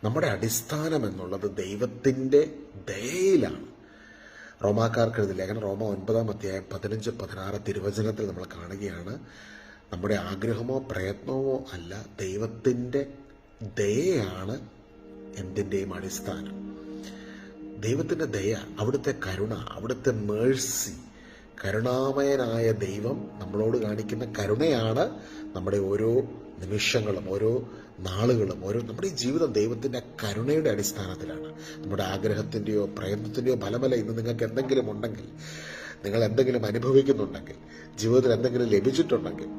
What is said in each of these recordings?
നമ്മുടെ അടിസ്ഥാനം എന്നുള്ളത് ദൈവത്തിൻ്റെ ദയയിലാണ്. റോമാക്കാർക്ക് എഴുതിയ ലേഖനം റോമ 9-ാം അധ്യായം 15-16 തിരുവചനത്തിൽ നമ്മൾ കാണുകയാണ്, നമ്മുടെ ആഗ്രഹമോ പ്രയത്നമോ അല്ല, ദൈവത്തിൻ്റെ ദയയാണ് എന്തിൻ്റെയും അടിസ്ഥാനം. ദൈവത്തിൻ്റെ ദയ, അവിടുത്തെ കരുണ, അവിടുത്തെ മേഴ്സി, കരുണാമയനായ ദൈവം നമ്മളോട് കാണിക്കുന്ന കരുണയാണ് നമ്മുടെ ഓരോ നിമിഷങ്ങളും ഓരോ നാളുകളും നമ്മുടെ ഈ ജീവിതം ദൈവത്തിൻ്റെ കരുണയുടെ അടിസ്ഥാനത്തിലാണ്. നമ്മുടെ ആഗ്രഹത്തിൻ്റെയോ പ്രയത്നത്തിൻ്റെയോ ഫലമല്ല. ഇന്ന് നിങ്ങൾക്ക് എന്തെങ്കിലും ഉണ്ടെങ്കിൽ, നിങ്ങൾ എന്തെങ്കിലും അനുഭവിക്കുന്നുണ്ടെങ്കിൽ, ജീവിതത്തിൽ എന്തെങ്കിലും ലഭിച്ചിട്ടുണ്ടെങ്കിൽ,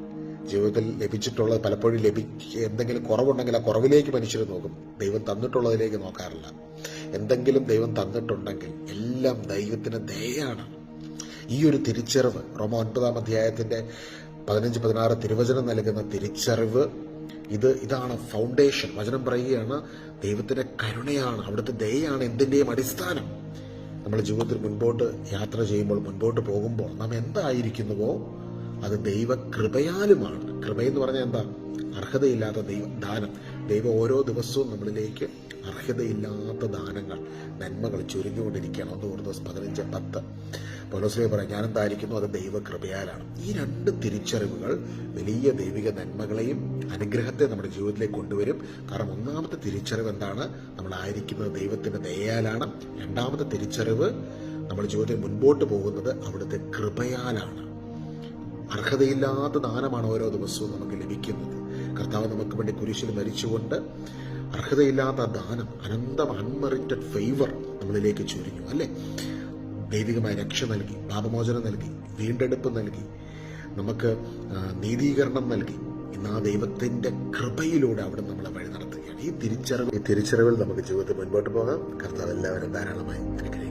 ജീവിതത്തിൽ ലഭിച്ചിട്ടുള്ളത് പലപ്പോഴും എന്തെങ്കിലും കുറവുണ്ടെങ്കിൽ ആ കുറവിലേക്ക് മനുഷ്യർ നോക്കും, ദൈവം തന്നിട്ടുള്ളതിലേക്ക് നോക്കാറില്ല. എന്തെങ്കിലും ദൈവം തന്നിട്ടുണ്ടെങ്കിൽ എല്ലാം ദൈവത്തിന് ദയയാണ്. ഈ ഒരു തിരിച്ചറിവ് റോമ 9-ാം അധ്യായത്തിൻ്റെ 15-16 തിരുവചനം നൽകുന്ന തിരിച്ചറിവ്, ഇതാണ് ഫൗണ്ടേഷൻ. വചനം പറയുകയാണ്, ദൈവത്തിന്റെ കരുണയാണ്, അവിടുത്തെ ദയയാണ് എന്തിൻ്റെയും അടിസ്ഥാനം. നമ്മൾ ജീവിതത്തിൽ മുൻപോട്ട് യാത്ര ചെയ്യുമ്പോൾ, മുൻപോട്ട് പോകുമ്പോൾ നാം എന്തായിരിക്കുന്നുവോ അത് ദൈവകൃപയാലുമാണ്. കൃപയെന്ന് പറഞ്ഞാൽ എന്താ? അർഹതയില്ലാത്ത ദാനം. ദൈവം ഓരോ ദിവസവും നമ്മളിലേക്ക് അർഹതയില്ലാത്ത ദാനങ്ങൾ, നന്മകൾ ചുരുങ്ങിക്കൊണ്ടിരിക്കുകയാണ്. 1 Corinthians 15:10 പൗലോസ് പറയാം, ഞാനെന്തായിരിക്കുന്നു അത് ദൈവകൃപയാലാണ്. ഈ രണ്ട് തിരിച്ചറിവുകൾ വലിയ ദൈവിക നന്മകളെയും അനുഗ്രഹത്തെ നമ്മുടെ ജീവിതത്തിലേക്ക് കൊണ്ടുവരും. കാരണം ഒന്നാമത്തെ തിരിച്ചറിവ് എന്താണ്? നമ്മളായിരിക്കുന്നത് ദൈവത്തിന്റെ ദയയാലാണ്. രണ്ടാമത്തെ തിരിച്ചറിവ്, നമ്മുടെ ജീവിതത്തിൽ മുൻപോട്ട് പോകുന്നത് അവിടുത്തെ കൃപയാലാണ്. അർഹതയില്ലാത്ത ദാനമാണ് ഓരോ ദിവസവും നമുക്ക് ലഭിക്കുന്നത്. കർത്താവ് നമുക്ക് വേണ്ടി കുരിശിൽ മരിച്ചുകൊണ്ട് അർഹതയില്ലാത്ത ദാനം, അനന്തം അൺമെറിറ്റഡ് ഫേവർ നമ്മളിലേക്ക് ചൊരിഞ്ഞു, അല്ലേ? ദൈവികമായ രക്ഷ നൽകി, പാപമോചനം നൽകി, വീണ്ടെടുപ്പ് നൽകി, നമുക്ക് നീതീകരണം നൽകി. ഇന്ന് ആ ദൈവത്തിന്റെ കൃപയിലൂടെ അവിടെ നമ്മളെ വഴി നടത്തുകയാണ്. ഈ തിരിച്ചറിവിൽ നമുക്ക് ജീവിതത്തിൽ മുൻപോട്ട് പോകാം. കർത്താവ് എല്ലാവരും ധാരാളമായി അനുഗ്രഹിക്കട്ടെ.